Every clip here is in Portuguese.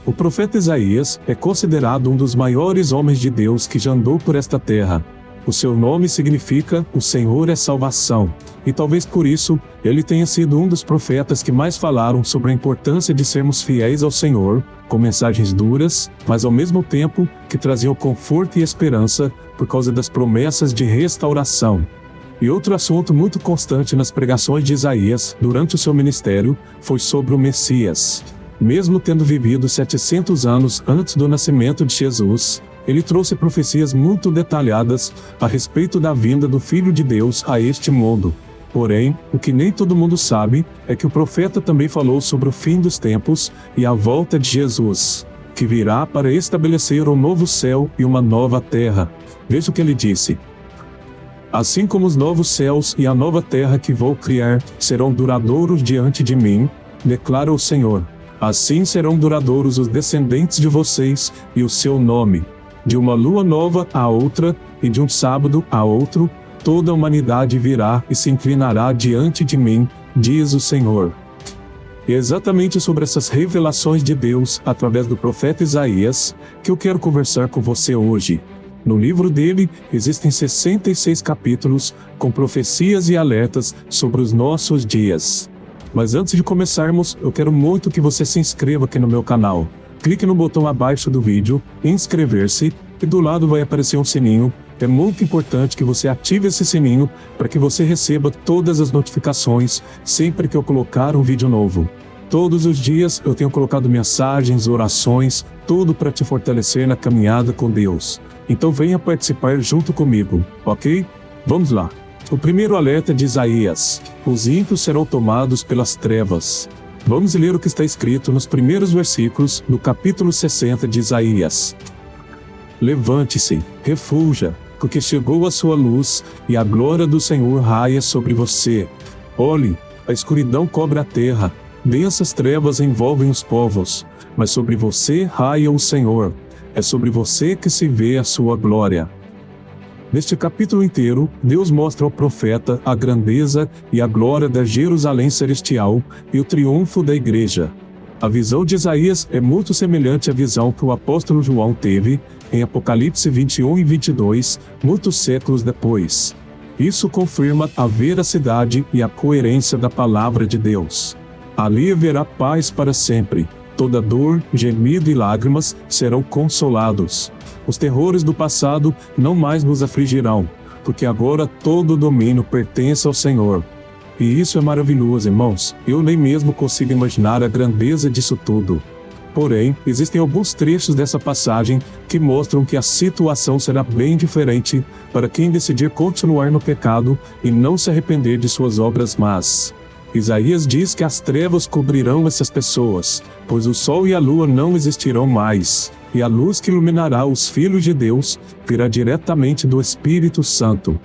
O profeta Isaías é considerado um dos maiores homens de Deus que já andou por esta terra. O seu nome significa "O Senhor é salvação", e talvez por isso, ele tenha sido um dos profetas que mais falaram sobre a importância de sermos fiéis ao Senhor, com mensagens duras, mas ao mesmo tempo que traziam conforto e esperança por causa das promessas de restauração. E outro assunto muito constante nas pregações de Isaías durante o seu ministério foi sobre o Messias. Mesmo tendo vivido 700 anos antes do nascimento de Jesus, ele trouxe profecias muito detalhadas a respeito da vinda do Filho de Deus a este mundo. Porém, o que nem todo mundo sabe é que o profeta também falou sobre o fim dos tempos e a volta de Jesus, que virá para estabelecer um novo céu e uma nova terra. Veja o que ele disse: "Assim como os novos céus e a nova terra que vou criar serão duradouros diante de mim, declara o Senhor, assim serão duradouros os descendentes de vocês e o seu nome. De uma lua nova a outra, e de um sábado a outro, toda a humanidade virá e se inclinará diante de mim, diz o Senhor." E é exatamente sobre essas revelações de Deus, através do profeta Isaías, que eu quero conversar com você hoje. No livro dele, existem 66 capítulos, com profecias e alertas sobre os nossos dias. Mas antes de começarmos, eu quero muito que você se inscreva aqui no meu canal. Clique no botão abaixo do vídeo, inscrever-se, e do lado vai aparecer um sininho. É muito importante que você ative esse sininho para que você receba todas as notificações sempre que eu colocar um vídeo novo. Todos os dias eu tenho colocado mensagens, orações, tudo para te fortalecer na caminhada com Deus. Então venha participar junto comigo, ok? Vamos lá. O primeiro alerta de Isaías: os ímpios serão tomados pelas trevas. Vamos ler o que está escrito nos primeiros versículos do capítulo 60 de Isaías. "Levante-se, refulja, porque chegou a sua luz, e a glória do Senhor raia sobre você. Olhe, a escuridão cobre a terra, densas trevas envolvem os povos, mas sobre você raia o Senhor. É sobre você que se vê a sua glória." Neste capítulo inteiro, Deus mostra ao profeta a grandeza e a glória da Jerusalém celestial e o triunfo da igreja. A visão de Isaías é muito semelhante à visão que o apóstolo João teve em Apocalipse 21 e 22, muitos séculos depois. Isso confirma a veracidade e a coerência da palavra de Deus. Ali haverá paz para sempre. Toda dor, gemido e lágrimas serão consolados. Os terrores do passado não mais nos afligirão, porque agora todo o domínio pertence ao Senhor. E isso é maravilhoso, irmãos. Eu nem mesmo consigo imaginar a grandeza disso tudo. Porém, existem alguns trechos dessa passagem que mostram que a situação será bem diferente para quem decidir continuar no pecado e não se arrepender de suas obras más. Isaías diz que as trevas cobrirão essas pessoas, pois o sol e a lua não existirão mais, e a luz que iluminará os filhos de Deus virá diretamente do Espírito Santo.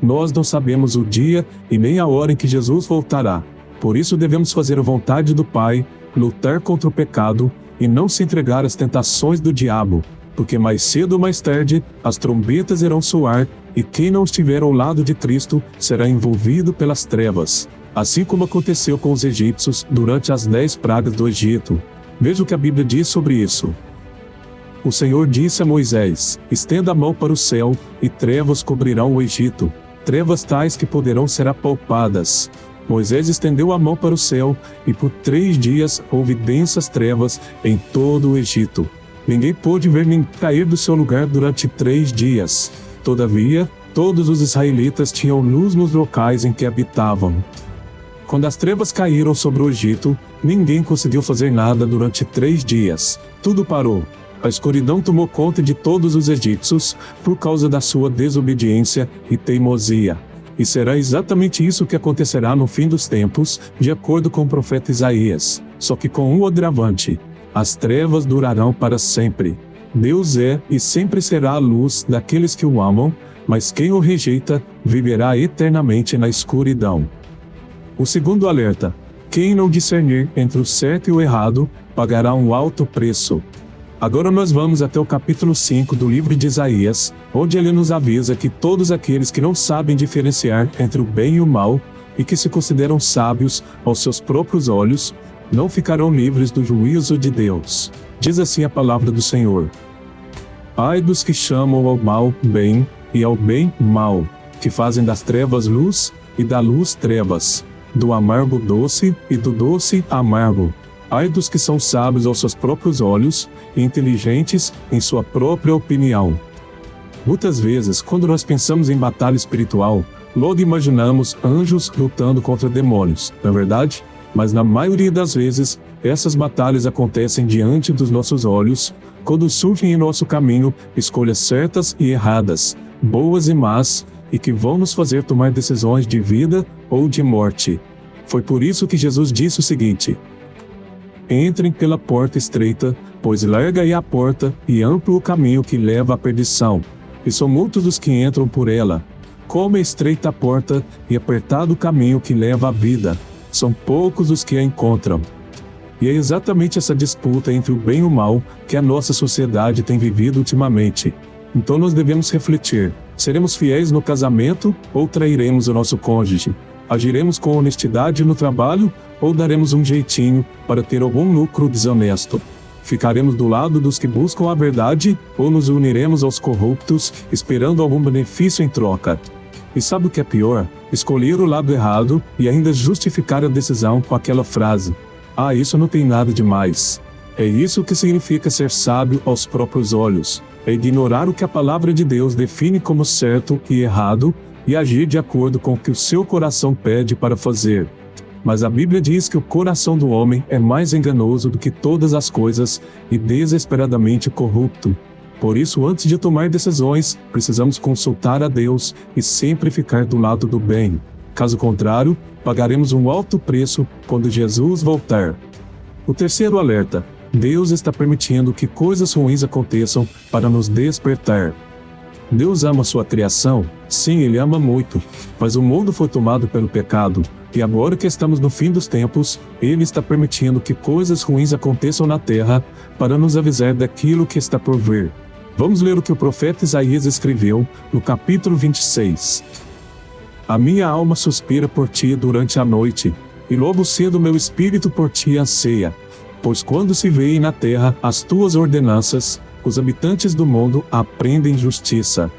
Nós não sabemos o dia e nem a hora em que Jesus voltará. Por isso devemos fazer a vontade do Pai, lutar contra o pecado e não se entregar às tentações do diabo, porque mais cedo ou mais tarde as trombetas irão soar e quem não estiver ao lado de Cristo será envolvido pelas trevas, assim como aconteceu com os egípcios durante as 10 pragas do Egito. Veja o que a Bíblia diz sobre isso. O Senhor disse a Moisés: "Estenda a mão para o céu, e trevas cobrirão o Egito, trevas tais que poderão ser apalpadas." Moisés estendeu a mão para o céu, e por 3 dias houve densas trevas em todo o Egito. Ninguém pôde ver nem cair do seu lugar durante 3 dias. Todavia, todos os israelitas tinham luz nos locais em que habitavam. Quando as trevas caíram sobre o Egito, ninguém conseguiu fazer nada durante 3 dias. Tudo parou. A escuridão tomou conta de todos os egípcios por causa da sua desobediência e teimosia. E será exatamente isso que acontecerá no fim dos tempos, de acordo com o profeta Isaías, só que com um agravante: as trevas durarão para sempre. Deus é e sempre será a luz daqueles que o amam, mas quem o rejeita viverá eternamente na escuridão. O segundo alerta: quem não discernir entre o certo e o errado, pagará um alto preço. Agora nós vamos até o capítulo 5 do livro de Isaías, onde ele nos avisa que todos aqueles que não sabem diferenciar entre o bem e o mal, e que se consideram sábios aos seus próprios olhos, não ficarão livres do juízo de Deus. Diz assim a palavra do Senhor. Ai dos que chamam ao mal bem, e ao bem mal, que fazem das trevas luz, e da luz trevas, do amargo doce, e do doce amargo. Ai dos que são sábios aos seus próprios olhos, e inteligentes em sua própria opinião. Muitas vezes, quando nós pensamos em batalha espiritual, logo imaginamos anjos lutando contra demônios, não é verdade? Mas na maioria das vezes, essas batalhas acontecem diante dos nossos olhos, quando surgem em nosso caminho escolhas certas e erradas, boas e más, e que vão nos fazer tomar decisões de vida ou de morte. Foi por isso que Jesus disse o seguinte: entrem pela porta estreita, pois larga é a porta e amplo o caminho que leva à perdição, e são muitos os que entram por ela. Como é estreita a porta e apertado o caminho que leva à vida, são poucos os que a encontram. E é exatamente essa disputa entre o bem e o mal que a nossa sociedade tem vivido ultimamente. Então nós devemos refletir: seremos fiéis no casamento ou trairemos o nosso cônjuge? Agiremos com honestidade no trabalho ou daremos um jeitinho para ter algum lucro desonesto? Ficaremos do lado dos que buscam a verdade ou nos uniremos aos corruptos esperando algum benefício em troca? E sabe o que é pior? Escolher o lado errado e ainda justificar a decisão com aquela frase: ah, isso não tem nada de mais. É isso que significa ser sábio aos próprios olhos. É ignorar o que a palavra de Deus define como certo e errado e agir de acordo com o que o seu coração pede para fazer. Mas a Bíblia diz que o coração do homem é mais enganoso do que todas as coisas e desesperadamente corrupto. Por isso, antes de tomar decisões, precisamos consultar a Deus e sempre ficar do lado do bem. Caso contrário, pagaremos um alto preço quando Jesus voltar. O terceiro alerta: Deus está permitindo que coisas ruins aconteçam para nos despertar. Deus ama sua criação? Sim, Ele ama muito. Mas o mundo foi tomado pelo pecado. E agora que estamos no fim dos tempos, Ele está permitindo que coisas ruins aconteçam na terra para nos avisar daquilo que está por vir. Vamos ler o que o profeta Isaías escreveu no capítulo 26. A minha alma suspira por ti durante a noite, e logo cedo meu espírito por ti anseia. Pois quando se veem na terra as tuas ordenanças, os habitantes do mundo aprendem justiça.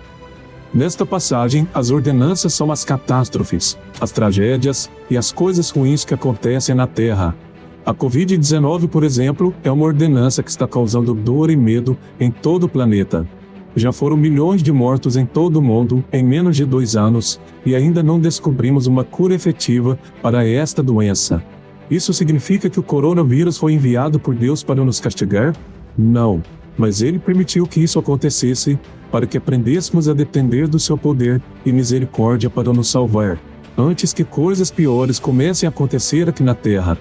Nesta passagem, as ordenanças são as catástrofes, as tragédias e as coisas ruins que acontecem na terra. A Covid-19, por exemplo, é uma ordenança que está causando dor e medo em todo o planeta. Já foram milhões de mortos em todo o mundo em menos de 2 anos, e ainda não descobrimos uma cura efetiva para esta doença. Isso significa que o coronavírus foi enviado por Deus para nos castigar? Não, mas Ele permitiu que isso acontecesse para que aprendêssemos a depender do seu poder e misericórdia para nos salvar, antes que coisas piores comecem a acontecer aqui na terra.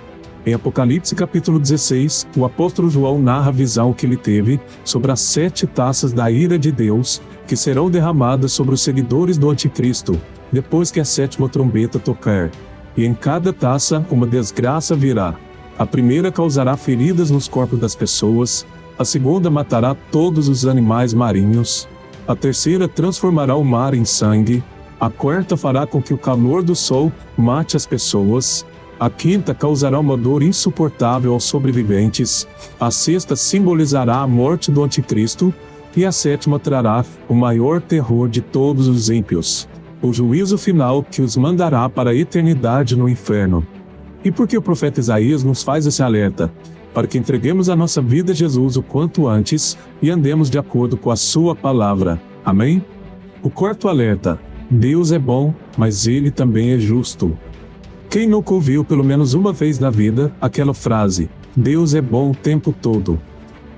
Em Apocalipse capítulo 16, o apóstolo João narra a visão que ele teve sobre as 7 taças da ira de Deus, que serão derramadas sobre os seguidores do anticristo, depois que a 7ª trombeta tocar. E em cada taça uma desgraça virá. A primeira causará feridas nos corpos das pessoas, a segunda matará todos os animais marinhos, a terceira transformará o mar em sangue, a quarta fará com que o calor do sol mate as pessoas, a quinta causará uma dor insuportável aos sobreviventes, a sexta simbolizará a morte do anticristo, e a 7ª trará o maior terror de todos os ímpios, o juízo final que os mandará para a eternidade no inferno. E por que o profeta Isaías nos faz esse alerta? Para que entreguemos a nossa vida a Jesus o quanto antes e andemos de acordo com a sua palavra. Amém? O quarto alerta: Deus é bom, mas Ele também é justo. Quem nunca ouviu pelo menos uma vez na vida aquela frase: Deus é bom o tempo todo?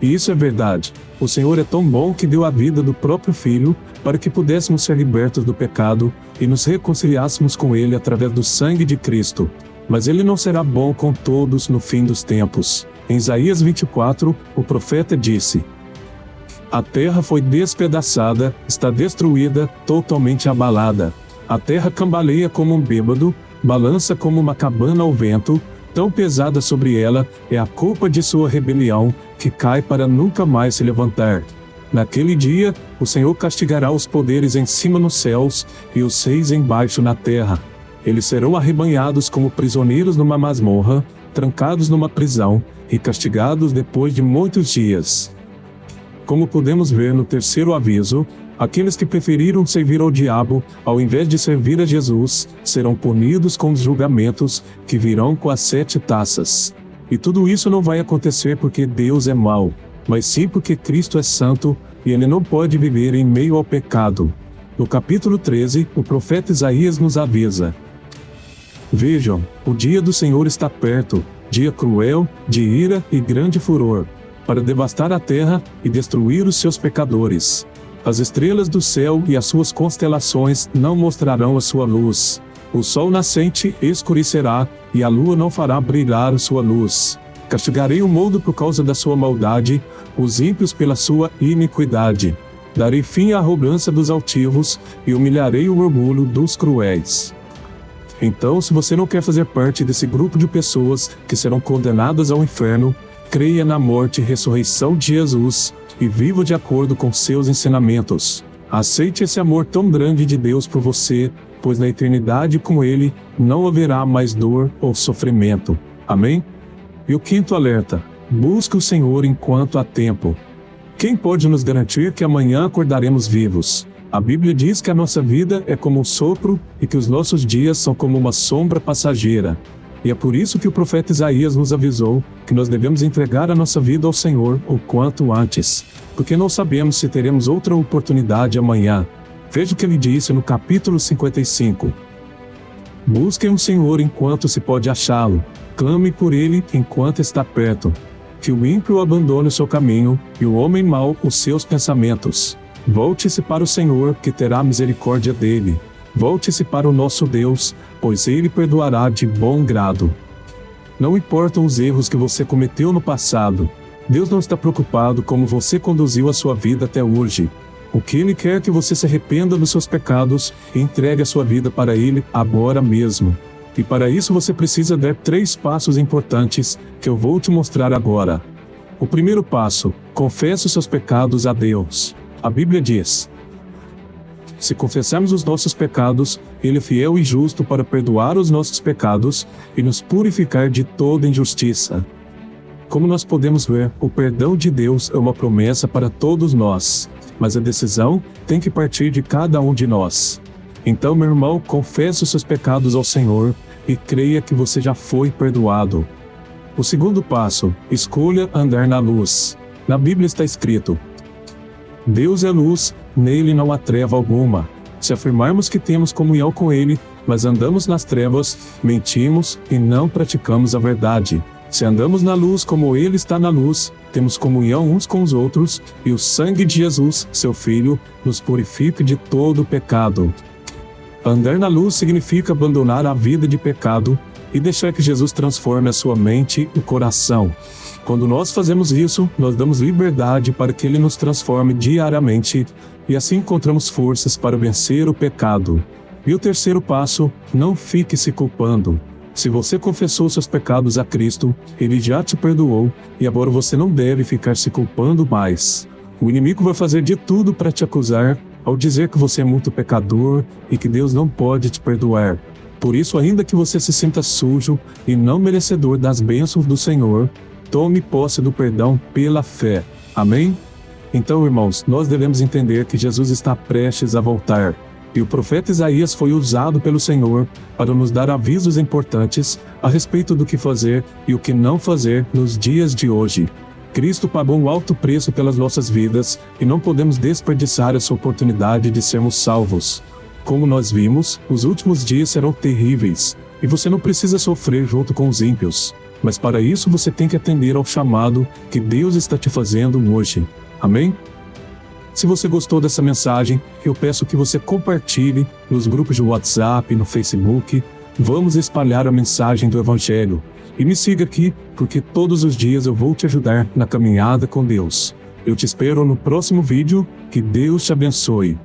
E isso é verdade. O Senhor é tão bom que deu a vida do próprio Filho para que pudéssemos ser libertos do pecado e nos reconciliássemos com Ele através do sangue de Cristo. Mas Ele não será bom com todos no fim dos tempos. Em Isaías 24, o profeta disse: a terra foi despedaçada, está destruída, totalmente abalada. A terra cambaleia como um bêbado, balança como uma cabana ao vento, tão pesada sobre ela é a culpa de sua rebelião, que cai para nunca mais se levantar. Naquele dia, o Senhor castigará os poderes em cima nos céus e os reis embaixo na terra. Eles serão arrebanhados como prisioneiros numa masmorra, trancados numa prisão e castigados depois de muitos dias. Como podemos ver no terceiro aviso, aqueles que preferiram servir ao diabo, ao invés de servir a Jesus, serão punidos com os julgamentos que virão com as 7 taças. E tudo isso não vai acontecer porque Deus é mau, mas sim porque Cristo é santo e ele não pode viver em meio ao pecado. No capítulo 13, o profeta Isaías nos avisa: Vejam, o dia do Senhor está perto, dia cruel, de ira e grande furor, para devastar a terra e destruir os seus pecadores. As estrelas do céu e as suas constelações não mostrarão a sua luz. O sol nascente escurecerá, e a lua não fará brilhar a sua luz. Castigarei o mundo por causa da sua maldade, os ímpios pela sua iniquidade. Darei fim à arrogância dos altivos, e humilharei o orgulho dos cruéis. Então, se você não quer fazer parte desse grupo de pessoas que serão condenadas ao inferno, creia na morte e ressurreição de Jesus, e viva de acordo com seus ensinamentos. Aceite esse amor tão grande de Deus por você, pois na eternidade com Ele não haverá mais dor ou sofrimento. Amém? E o quinto alerta: busque o Senhor enquanto há tempo. Quem pode nos garantir que amanhã acordaremos vivos? A Bíblia diz que a nossa vida é como um sopro e que os nossos dias são como uma sombra passageira. E é por isso que o profeta Isaías nos avisou que nós devemos entregar a nossa vida ao Senhor o quanto antes, porque não sabemos se teremos outra oportunidade amanhã. Veja o que ele disse no capítulo 55. Busquem o Senhor enquanto se pode achá-lo, clame por ele enquanto está perto. Que o ímpio abandone o seu caminho, e o homem mau os seus pensamentos. Volte-se para o Senhor, que terá misericórdia dele. Volte-se para o nosso Deus, pois ele perdoará de bom grado. Não importam os erros que você cometeu no passado. Deus não está preocupado como você conduziu a sua vida até hoje. O que Ele quer é que você se arrependa dos seus pecados e entregue a sua vida para Ele agora mesmo. E para isso você precisa dar 3 passos importantes que eu vou te mostrar agora. O primeiro passo: confesse os seus pecados a Deus. A Bíblia diz: se confessarmos os nossos pecados, Ele é fiel e justo para perdoar os nossos pecados e nos purificar de toda injustiça. Como nós podemos ver, o perdão de Deus é uma promessa para todos nós, mas a decisão tem que partir de cada um de nós. Então, meu irmão, confesse os seus pecados ao Senhor e creia que você já foi perdoado. O segundo passo: escolha andar na luz. Na Bíblia está escrito: Deus é luz, nele não há treva alguma. Se afirmarmos que temos comunhão com Ele, mas andamos nas trevas, mentimos e não praticamos a verdade. Se andamos na luz como Ele está na luz, temos comunhão uns com os outros, e o sangue de Jesus, seu Filho, nos purifica de todo o pecado. Andar na luz significa abandonar a vida de pecado e deixar que Jesus transforme a sua mente e o coração. Quando nós fazemos isso, nós damos liberdade para que Ele nos transforme diariamente, e assim encontramos forças para vencer o pecado. E o terceiro passo: não fique se culpando. Se você confessou seus pecados a Cristo, Ele já te perdoou, e agora você não deve ficar se culpando mais. O inimigo vai fazer de tudo para te acusar, ao dizer que você é muito pecador e que Deus não pode te perdoar. Por isso, ainda que você se sinta sujo e não merecedor das bênçãos do Senhor, tome posse do perdão pela fé. Amém? Então, irmãos, nós devemos entender que Jesus está prestes a voltar. E o profeta Isaías foi usado pelo Senhor para nos dar avisos importantes a respeito do que fazer e o que não fazer nos dias de hoje. Cristo pagou um alto preço pelas nossas vidas e não podemos desperdiçar essa oportunidade de sermos salvos. Como nós vimos, os últimos dias serão terríveis, e você não precisa sofrer junto com os ímpios. Mas para isso você tem que atender ao chamado que Deus está te fazendo hoje. Amém? Se você gostou dessa mensagem, eu peço que você compartilhe nos grupos de WhatsApp, no Facebook. Vamos espalhar a mensagem do Evangelho. E me siga aqui, porque todos os dias eu vou te ajudar na caminhada com Deus. Eu te espero no próximo vídeo. Que Deus te abençoe.